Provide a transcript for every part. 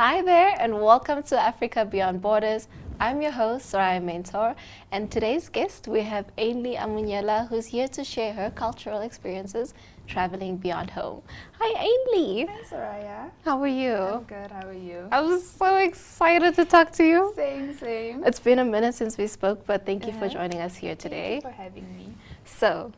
Hi there, and welcome to Africa Beyond Borders. I'm your host, Soraya Mentor, and today's guest we have Ainley Amunyela, who's here to share her cultural experiences traveling beyond home. Hi, Ainley. Hi, Soraya. How are you? I'm good. How are you? I'm so excited to talk to you. Same. It's been a minute since we spoke, but thank you for joining us here today. Thank you for having me. So,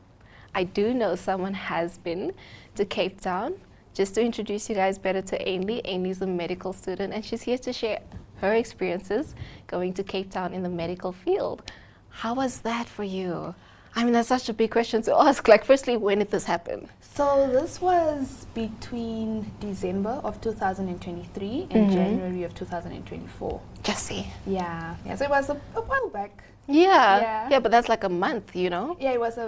I do know someone has been to Cape Town. Just to introduce you guys better to Ainley. Ainley's a medical student and she's here to share her experiences going to Cape Town in the medical field. How was that for you? I mean, that's such a big question to ask. Like, firstly, when did this happen? So this was between December of 2023 and January of 2024. Jesse. Yeah. So it was a while back. Yeah, but that's like a month, you know? Yeah, it was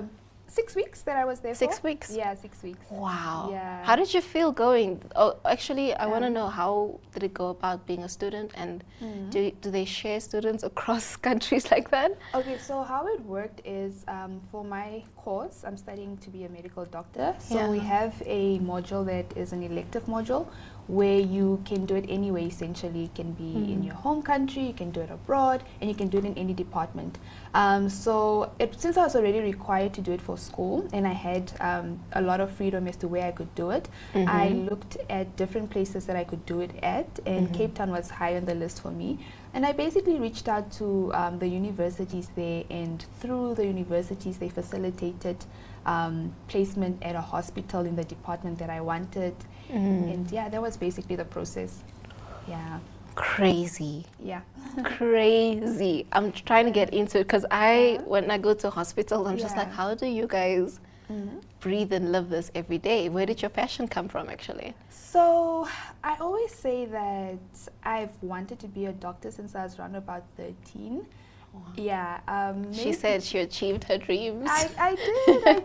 6 weeks that I was there 6 for. weeks? Yeah, 6 weeks. Wow. Yeah. How did you feel going? Oh, actually, I want to know, how did it go about being a student, and do they share students across countries like that? Okay, so how it worked is for my course, I'm studying to be a medical doctor. So we have a module that is an elective module where you can do it anyway, essentially. It can be in your home country, you can do it abroad, and you can do it in any department. Since I was already required to do it for school, and I had a lot of freedom as to where I could do it, I looked at different places that I could do it at, and Cape Town was high on the list for me. And I basically reached out to the universities there, and through the universities they facilitated placement at a hospital in the department that I wanted. And yeah, that was basically the process. Yeah. Crazy. Yeah. Crazy. I'm trying to get into it because when I go to hospital, I'm just like, how do you guys breathe and live this every day? Where did your passion come from, actually? So I always say that I've wanted to be a doctor since I was around about 13. Wow. Yeah. She said she achieved her dreams. I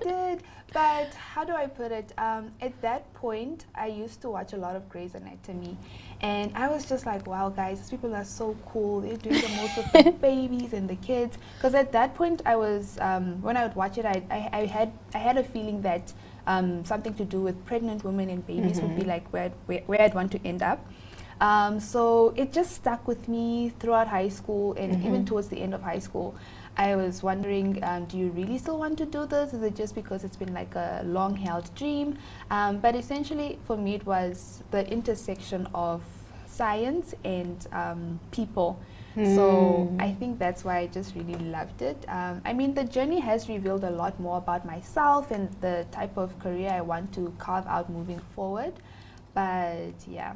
did. But how do I put it? At that point, I used to watch a lot of Grey's Anatomy. And I was just like, wow, guys, these people are so cool. They're doing the most with the babies and the kids. Because at that point, I was, when I would watch it, I had a feeling that something to do with pregnant women and babies would be like where I'd want to end up. So it just stuck with me throughout high school, and even towards the end of high school. I was wondering, do you really still want to do this? Is it just because it's been like a long-held dream? But essentially, for me, it was the intersection of science and people. So I think that's why I just really loved it. I mean, the journey has revealed a lot more about myself and the type of career I want to carve out moving forward. But yeah.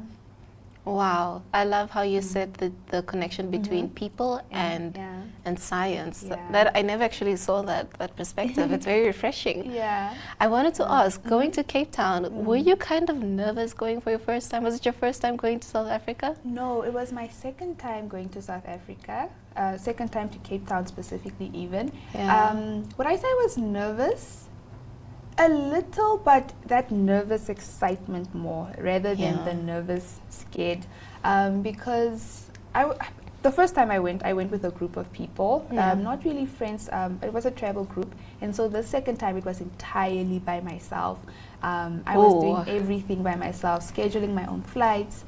Wow, I love how you said the connection between people and science. Yeah. That I never actually saw that perspective. It's very refreshing. Yeah. I wanted to ask, going to Cape Town, were you kind of nervous going for your first time? Was it your first time going to South Africa? No, it was my second time going to South Africa. Second time to Cape Town specifically, even. Yeah. Would I say I was nervous? A little, but that nervous excitement more rather than the nervous scared, because the first time I went with a group of people, not really friends. It was a travel group, and so the second time it was entirely by myself. I was doing everything by myself, scheduling my own flights,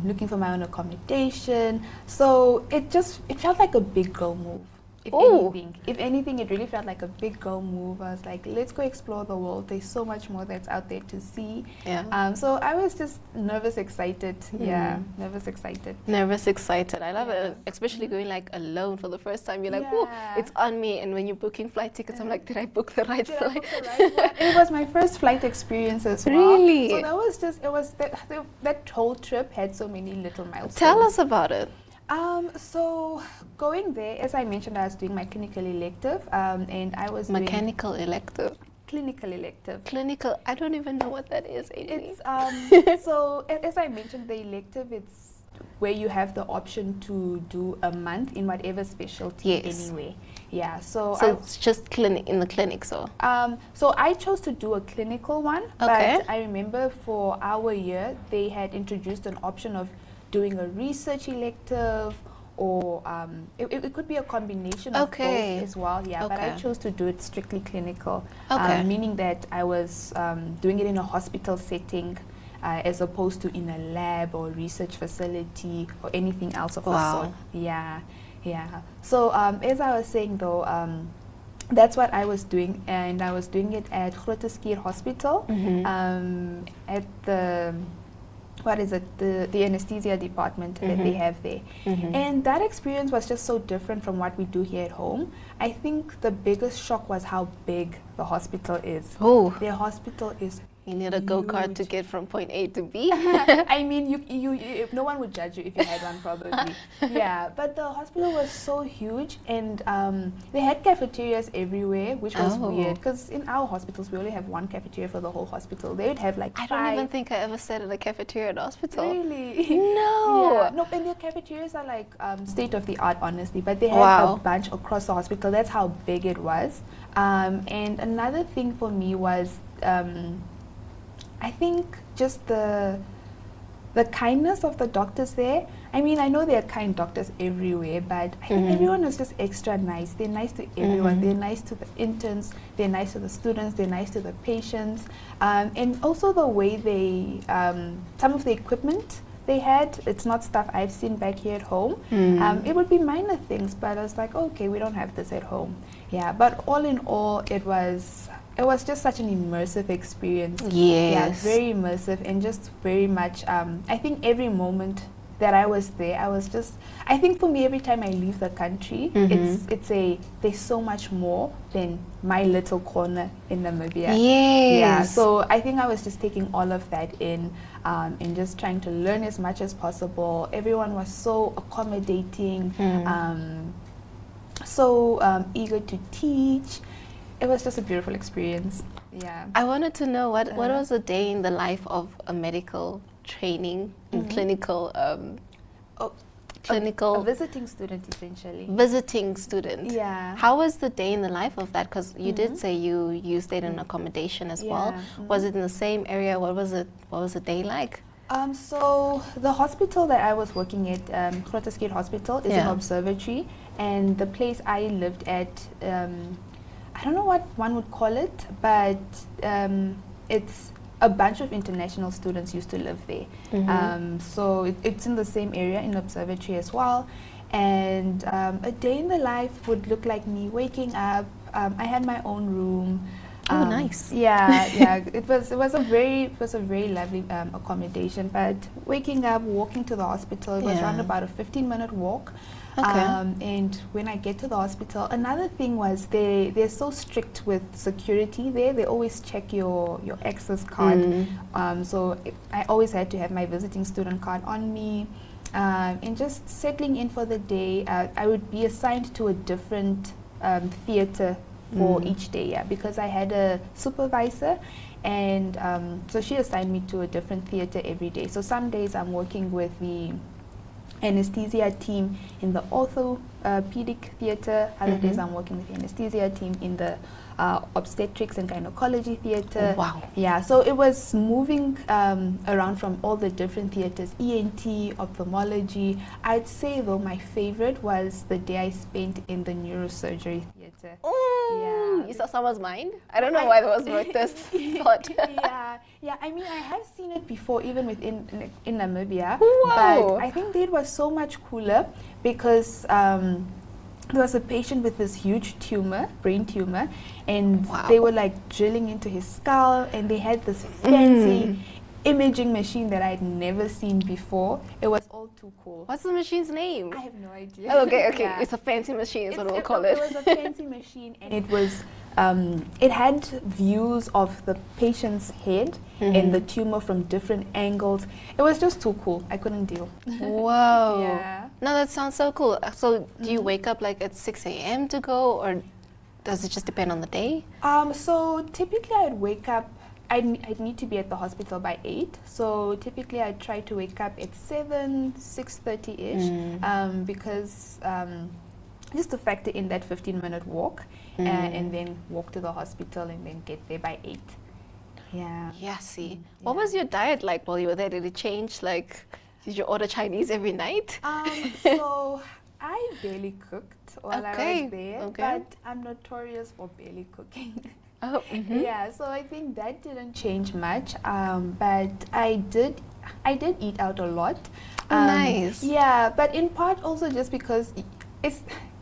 looking for my own accommodation. So it felt like a big girl move. If anything, it really felt like a big girl move. I was like, let's go explore the world. There's so much more that's out there to see. Yeah. So I was just nervous, excited. Yeah, nervous, excited. Nervous, excited. I love it, especially going like alone for the first time. You're like, oh, it's on me. And when you're booking flight tickets, I'm like, did I book the right flight? It was my first flight experience as well. Really? So that was just, that whole trip had so many little milestones. Tell us about it. So going there, as I mentioned, I was doing my clinical elective, and I was Mechanical elective. Clinical elective. Clinical, I don't even know what that is, Amy. It's so as I mentioned, the elective, it's where you have the option to do a month in whatever specialty anyway. Yeah. So it's just in the clinic, so. So I chose to do a clinical one, but I remember for our year they had introduced an option of doing a research elective, or it could be a combination of both as well. Yeah, but I chose to do it strictly clinical, meaning that I was doing it in a hospital setting, as opposed to in a lab or research facility or anything else of the Wow. sort. Yeah. So as I was saying though, that's what I was doing, and I was doing it at Groote Hospital, at the the anesthesia department that they have there. And that experience was just so different from what we do here at home. I think the biggest shock was how big the hospital is. Oh, Their hospital is you need a go-kart to huge. get from point A to B. I mean, no one would judge you if you had one, probably. Yeah, but the hospital was so huge, and they had cafeterias everywhere, which was weird. Because in our hospitals, we only have one cafeteria for the whole hospital. They would have like I 5. don't even think I ever sat in a cafeteria at hospital. Really? No. Yeah. No, and their cafeterias are like state of the art, honestly. But they had Wow. a bunch across the hospital. That's how big it was. And another thing for me was, I think just the kindness of the doctors there. I mean, I know there are kind doctors everywhere, but I think everyone was just extra nice. They're nice to everyone. They're nice to the interns. They're nice to the students. They're nice to the patients. And also the way they, some of the equipment they had, it's not stuff I've seen back here at home. It would be minor things, but I was like, okay, we don't have this at home. Yeah, but all in all, it was just such an immersive experience. Yes. Yeah, very immersive, and just very much, I think every moment that I was there, I think for me, every time I leave the country, there's so much more than my little corner in Namibia. Yes. Yeah, so I think I was just taking all of that in, and just trying to learn as much as possible. Everyone was so accommodating, so eager to teach. It was just a beautiful experience. Yeah. I wanted to know what was a day in the life of a medical training and clinical A visiting student, essentially. visiting student. Yeah. How was the day in the life of that? Because you did say you stayed in accommodation as well. Yeah. Was it in the same area? What was the day like? So the hospital that I was working at, Groote Hospital, is an observatory, and the place I lived at, I don't know what one would call it, but it's a bunch of international students used to live there. So it's in the same area, in observatory as well. And a day in the life would look like me waking up. I had my own room. Oh, nice. Yeah. It was a very lovely accommodation. But waking up, walking to the hospital, it was around about a 15-minute walk. Okay. And when I get to the hospital, another thing was they're so strict with security there. They always check your access card. So I always had to have my visiting student card on me. And just settling in for the day, I would be assigned to a different theater for each day, because I had a supervisor, and so she assigned me to a different theater every day. So some days I'm working with the anesthesia team in the orthopedic theater. Other days I'm working with the anesthesia team in the obstetrics and gynecology theater. Wow. Yeah, so it was moving around from all the different theaters, ENT, ophthalmology. I'd say though my favorite was the day I spent in the neurosurgery theater. Ooh, you saw someone's mind? I don't know why there was this thought. Yeah. I mean, I have seen it before, even within in Namibia. Wow. But I think it was so much cooler because there was a patient with this huge tumor, brain tumor, and they were like drilling into his skull, and they had this fancy imaging machine that I'd never seen before. It was all too cool. What's the machine's name? I have no idea. Oh, okay. Yeah. It's a fancy machine is what we'll call it. It was a fancy machine, and it was it had views of the patient's head and the tumor from different angles. It was just too cool. I couldn't deal. Whoa. Yeah. No, that sounds so cool. So do you wake up like at 6 a.m. to go, or does it just depend on the day? So typically I'd wake up, I'd need to be at the hospital by 8. So typically I'd try to wake up at 7, 6:30-ish, because just to factor in that 15-minute walk, and then walk to the hospital and then get there by 8. Yeah. Yeah, see. What was your diet like while you were there? Did it change? Like, did you order Chinese every night? So I barely cooked while I was there, but I'm notorious for barely cooking. Oh, Yeah, so I think that didn't change much, but I did eat out a lot. Nice. Yeah, but in part also just because it's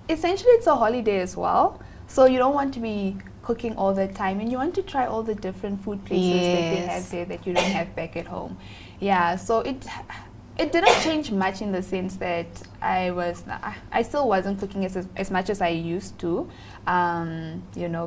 essentially it's a holiday as well, so you don't want to be cooking all the time, and you want to try all the different food places that they have Yes. there that you don't have back at home. Yeah, so it didn't change much in the sense that I still wasn't cooking as much as I used to,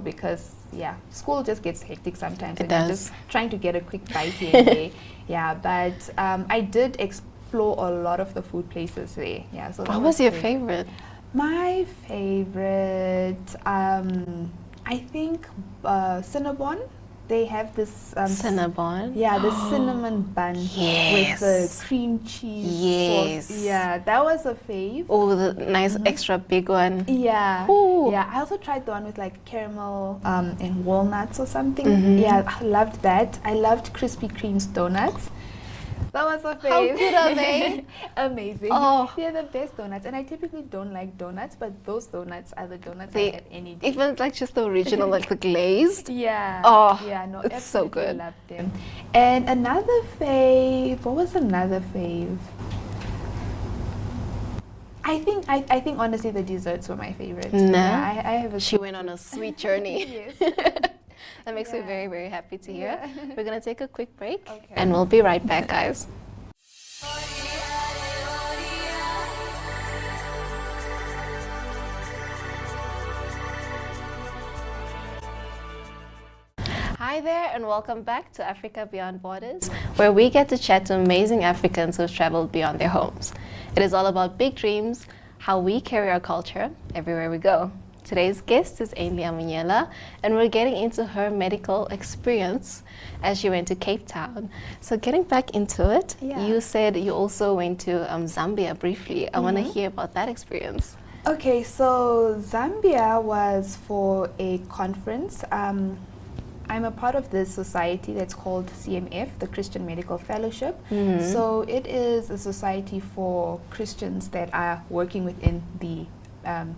because yeah, school just gets hectic sometimes, It and you're does. just trying to get a quick bite here and there. Yeah, but I did explore a lot of the food places there. Yeah, so that What was your great. favorite? My favorite, I think Cinnabon. They have this Cinnabon. yeah, the cinnamon bun with the Yes. cream cheese Yes. sauce. Yeah, that was a fave. Oh, the nice extra big one. Yeah, Ooh. yeah. I also tried the one with like caramel and walnuts or something. Yeah, I loved that. I loved Krispy Kreme's donuts. That was a How fave. good are they? Amazing. Oh. They're the best donuts, and I typically don't like donuts, but those donuts are the donuts I They have any day. even like just the original, like the glazed. Yeah. Oh, yeah. No, it's so absolutely good. loved them. And another fave. What was another fave? I think honestly the desserts were my favorite. Nah. Yeah, I have a She went on a sweet journey. yes. That makes me Yeah. very, very happy to hear. Yeah. We're going to take a quick break Okay. and we'll be right back, guys. Hi there, and welcome back to Africa Beyond Borders, where we get to chat to amazing Africans who've traveled beyond their homes. It is all about big dreams, how we carry our culture everywhere we go. Today's guest is Ainley Amunyela, and we're getting into her medical experience as she went to Cape Town. So getting back into it, Yeah. you said you also went to Zambia briefly. I want to hear about that experience. Okay, so Zambia was for a conference. I'm a part of this society that's called CMF, the Christian Medical Fellowship. So it is a society for Christians that are working within the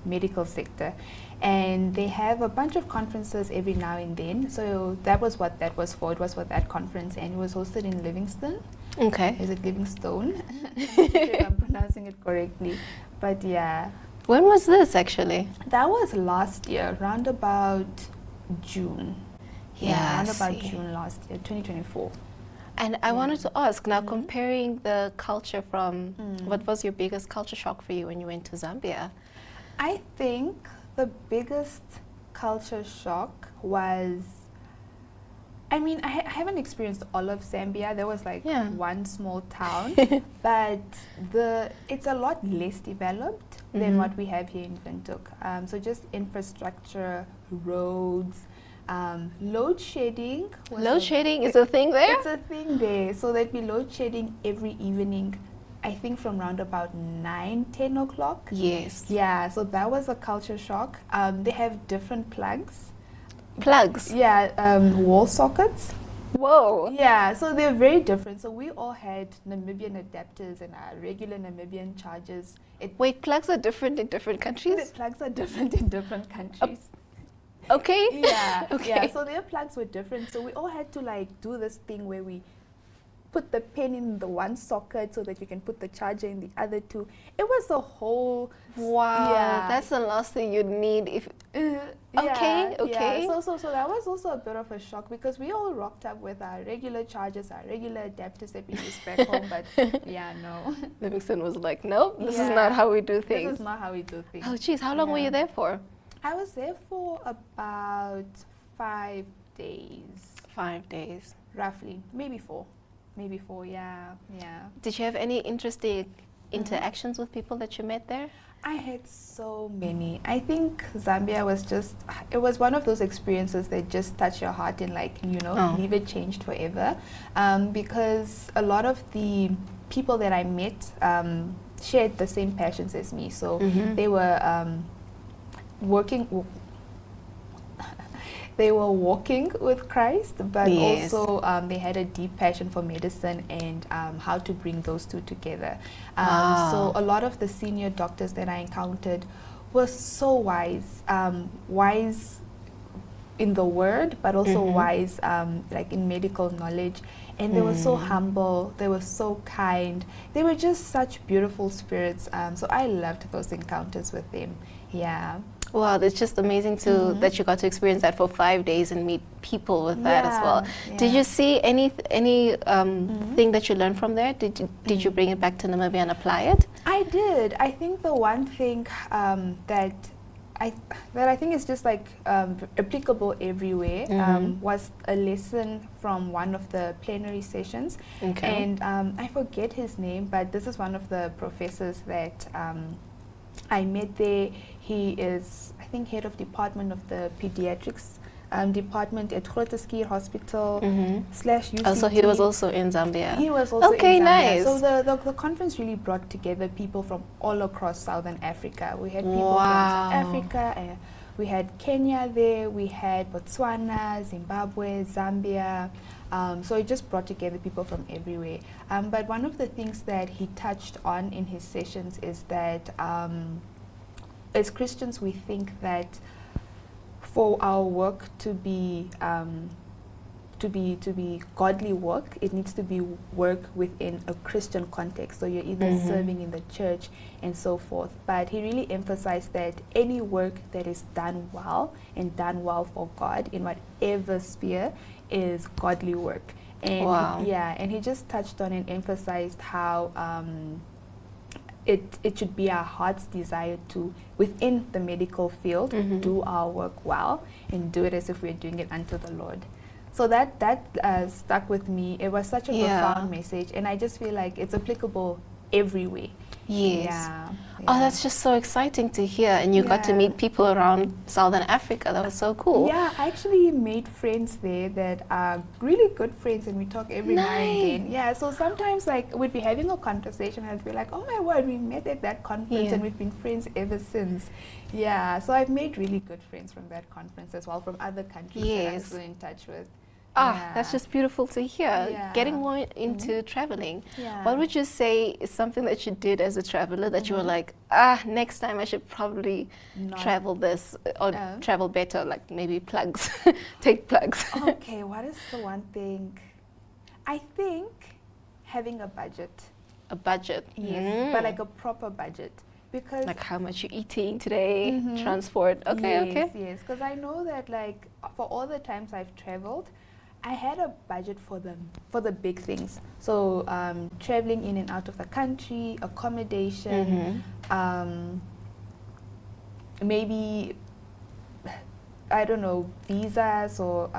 medical sector. And they have a bunch of conferences every now and then. So that was what that was for. It was for that conference, and it was hosted in Livingstone. Okay. Is it Livingstone? I'm not sure if I'm pronouncing it correctly. But yeah, When was this actually? that was last year, round about June. Yeah, round about see. June last year, 2024. And I wanted to ask now, comparing the culture from what was your biggest culture shock for you when you went to Zambia? I think the biggest culture shock was, I mean, I haven't experienced all of Zambia. There was like Yeah. one small town, but it's a lot less developed than what we have here in Windhoek. So just infrastructure, roads, load shedding. Load shedding is a thing there? It's a thing there. So there'd be load shedding every evening, I think from round about 9, 10 o'clock. Yes. Yeah, so that was a culture shock. They have different plugs. Plugs. Yeah, wall sockets. Whoa. Yeah, so they're very different. So we all had Namibian adapters and our regular Namibian chargers. Wait, plugs are different in different The countries? plugs are different in different countries. Okay. Yeah, Okay. yeah. So their plugs were different. So we all had to like do this thing where we put the pin in the one socket so that you can put the charger in the other two. It was a whole Wow. Yeah. That's the last thing you'd need if. yeah, okay. Yeah. So that was also a bit of a shock because we all rocked up with our regular chargers, our regular adapters that we use back home. But yeah, no, Livingston was like, nope, this is Yeah. not how we do this things. is not how we do things. Oh, geez, how long were Yeah. you there for? I was there for about 5 days, 5 days. roughly, maybe 4. Maybe 4, yeah, yeah. Did you have any interesting interactions with people that you met there? I had so many. I think Zambia was just, it was one of those experiences that just touch your heart and like, leave it changed forever. Because a lot of the people that I met shared the same passions as me. So they were they were walking with Christ, but Yes. also they had a deep passion for medicine and how to bring those two together. So a lot of the senior doctors that I encountered were so wise, wise in the word, but also wise, like in medical knowledge. And they were so humble, they were so kind, they were just such beautiful spirits. So I loved those encounters with them. Yeah. Wow, it's just amazing to that you got to experience that for 5 days and meet people with that as well. Did you see any thing that you learned from there? Did you bring it back to Namibia and apply it? I did. I think the one thing that I think is just like applicable everywhere was a lesson from one of the plenary sessions. Okay. And I forget his name, but this is one of the professors that I met there. He is, I think, head of department of the pediatrics department at Grooteskier Hospital / UCT. Oh, so he was also in Zambia. He was also okay, in Zambia. nice. So the conference really brought together people from all across Southern Africa. We had people from South Africa, we had Kenya there, we had Botswana, Zimbabwe, Zambia. So it just brought together people from everywhere. But one of the things that he touched on in his sessions is that as Christians, we think that for our work to be godly work, it needs to be work within a Christian context. So you're either serving in the church and so forth. But he really emphasized that any work that is done well and done well for God in whatever sphere is godly work. And and he just touched on and emphasized how it should be our heart's desire to, within the medical field, do our work well and do it as if we're doing it unto the Lord. So that stuck with me. It was such a profound message, and I just feel like it's applicable everywhere. Yes. Yeah. Oh, that's just so exciting to hear. And you got to meet people around Southern Africa. That was so cool. Yeah, I actually made friends there that are really good friends, and we talk every now and again. Yeah, so sometimes like we'd be having a conversation and I'd be like, oh my word, we met at that conference and we've been friends ever since. Yeah, so I've made really good friends from that conference as well, from other countries that I'm still in touch with. That's just beautiful to hear. Getting more into traveling. What would you say is something that you did as a traveler that you were like, next time I should probably travel this or travel better, like maybe plugs, take plugs? Okay, what is the one thing? I think having a budget. A budget? Yes, but like a proper budget. Because like how much you're eating today, transport. Okay. Yes, because I know that like for all the times I've traveled, I had a budget for the big things. So traveling in and out of the country, accommodation, maybe, I don't know, visas or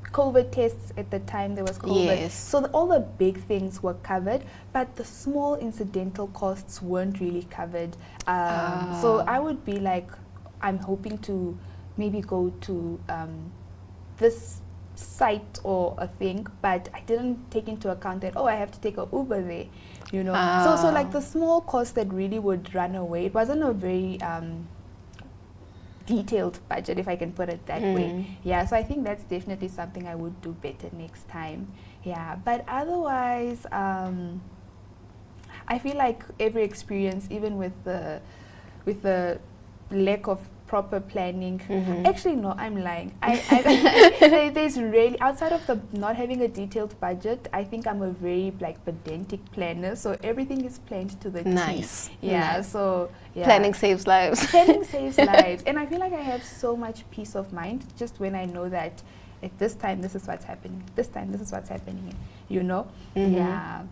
COVID tests. At the time there was COVID. So all the big things were covered, but the small incidental costs weren't really covered. So I would be like, I'm hoping to maybe go to this site or a thing, but I didn't take into account that, I have to take a Uber there, you know. So like the small costs that really would run away. It wasn't a very detailed budget, if I can put it that way. Yeah, so I think that's definitely something I would do better next time. Yeah, but otherwise, I feel like every experience, even with the lack of proper planning. Actually, no, I'm lying. There's really, outside of the not having a detailed budget, I think I'm a very like pedantic planner. So everything is planned to the T. Yeah. So planning saves lives. Planning saves lives, and I feel like I have so much peace of mind just when I know that at this time this is what's happening. This time this is what's happening. You know. Yeah.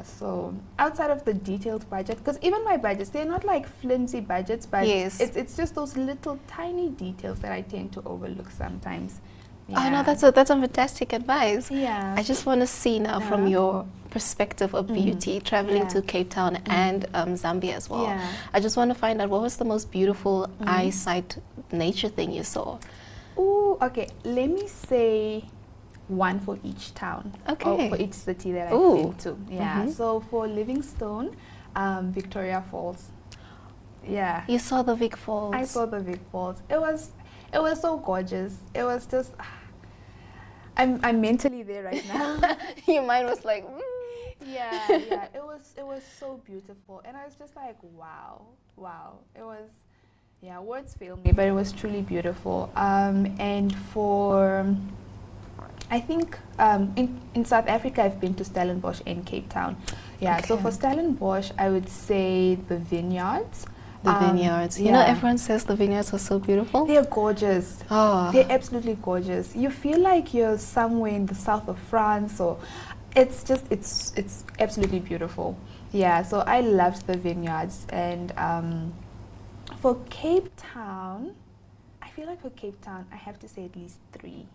So outside of the detailed budget, because even my budgets, they're not like flimsy budgets, but it's just those little tiny details that I tend to overlook sometimes. Oh no, that's a fantastic advice. Yeah. I just want to see now from your perspective of beauty, traveling to Cape Town and Zambia as well. I just want to find out, what was the most beautiful eyesight nature thing you saw? Ooh, okay. Let me say one for each town. Okay. Or for each city that I've been to. Yeah. So for Livingstone, Victoria Falls. Yeah. You saw the Vic Falls. I saw the Vic Falls. It was so gorgeous. It was just, I'm mentally there right now. Your mind was like, Yeah. It was so beautiful, and I was just like, wow. It was, Yeah, words fail me, but it was truly beautiful. And for, I think in South Africa, I've been to Stellenbosch and Cape Town. Yeah, so Okay. for Stellenbosch, I would say the vineyards. The vineyards. You know, everyone says the vineyards are so beautiful. They're gorgeous. Oh. They're absolutely gorgeous. You feel like you're somewhere in the south of France, or it's just it's absolutely beautiful. Yeah, so I loved the vineyards. And for Cape Town, I feel like for Cape Town, I have to say at least 3.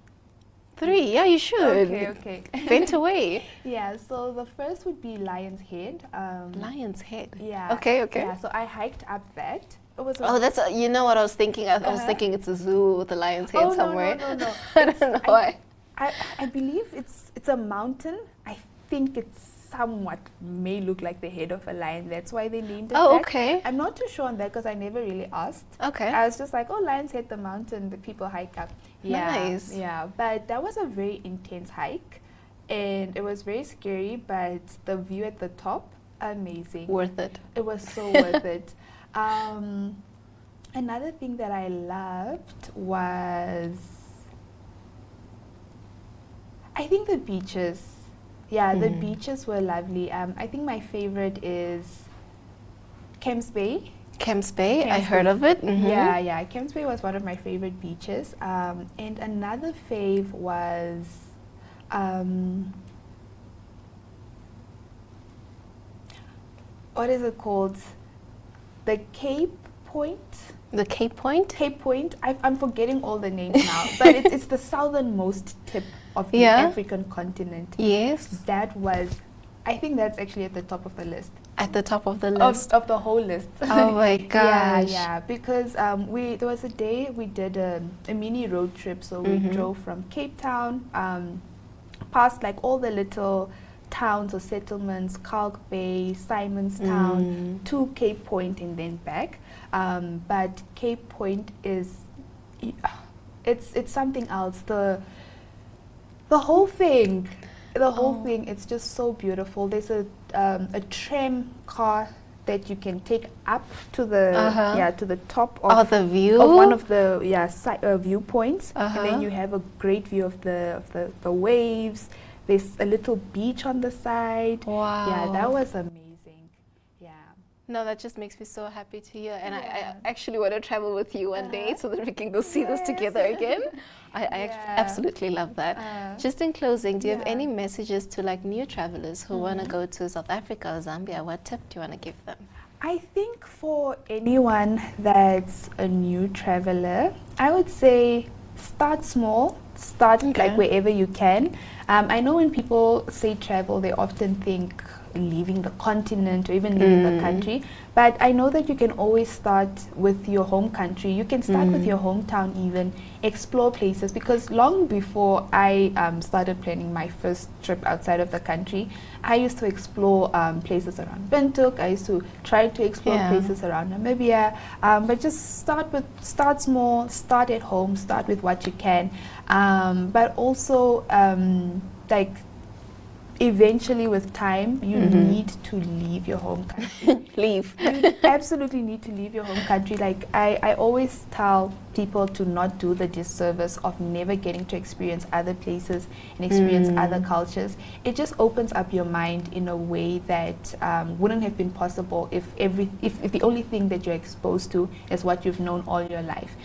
3, yeah, you should. Okay. Vent away. Yeah, so the first would be Lion's Head. Lion's Head. Yeah. Okay. Yeah, so I hiked up that. It was Oh, that's you know what I was thinking. I was thinking it's a zoo with a lion's head somewhere. No. I don't know why. I believe it's a mountain. I think it's somewhat may look like the head of a lion. That's why they named it that. Okay. I'm not too sure on that because I never really asked. Okay. I was just like, oh, Lion's Head, the mountain that people hike up. Yeah, Nice. Yeah, but that was a very intense hike, and it was very scary. But the view at the top, amazing. Worth it. It was so worth it. Another thing that I loved was, I think the beaches. Yeah, the beaches were lovely. I think my favorite is Camps Bay. Camps Bay, I Camps heard Bay. of it. Mm-hmm. Yeah. Camps Bay was one of my favorite beaches. And another fave was, what is it called? The Cape Point. The Cape Point? Cape Point. I'm forgetting all the names now, but it's the southernmost tip of the African continent. Yes. That was, I think that's actually at the top of the list. At the top of the list. Of the whole list. Oh my gosh. Yeah, because there was a day we did a mini road trip, so we drove from Cape Town, past like all the little towns or settlements, Kalk Bay, Simonstown, to Cape Point and then back. But Cape Point is, it's something else. The whole thing, it's just so beautiful. There's a tram car that you can take up to the to the top of the view of one of the viewpoints, and then you have a great view of the waves. There's a little beach on the side. Wow. Yeah, that was amazing. Yeah. No, that just makes me so happy to hear. And I actually want to travel with you one day so that we can go see this together again. I absolutely love that. Just in closing, do you have any messages to like new travelers who want to go to South Africa or Zambia? What tip do you want to give them? I think for anyone that's a new traveler, I would say start small. Start like wherever you can. I know when people say travel, they often think leaving the continent or even leaving the country. But I know that you can always start with your home country. You can start with your hometown even, explore places. Because long before I started planning my first trip outside of the country, I used to explore places around Windhoek. I used to try to explore places around Namibia. But just start small, start at home, start with what you can. But also like eventually with time you need to leave your home country. You absolutely need to leave your home country. Like I always tell people to not do the disservice of never getting to experience other places and experience other cultures. It just opens up your mind in a way that wouldn't have been possible if the only thing that you're exposed to is what you've known all your life.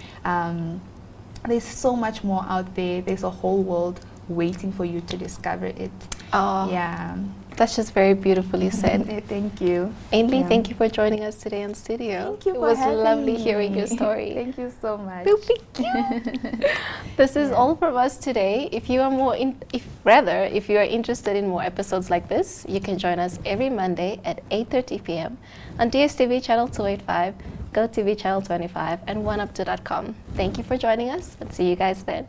There's so much more out there. There's a whole world waiting for you to discover it. Oh, yeah. That's just very beautifully said. Thank you. Ainley, thank you for joining us today on studio. Thank you it for was having lovely me. hearing your story. Thank you so much. This is all from us today. If you are if you are interested in more episodes like this, you can join us every Monday at 8:30 p.m. on DSTV channel 285, GoTV channel 25, and oneup2.com. Thank you for joining us, and see you guys then.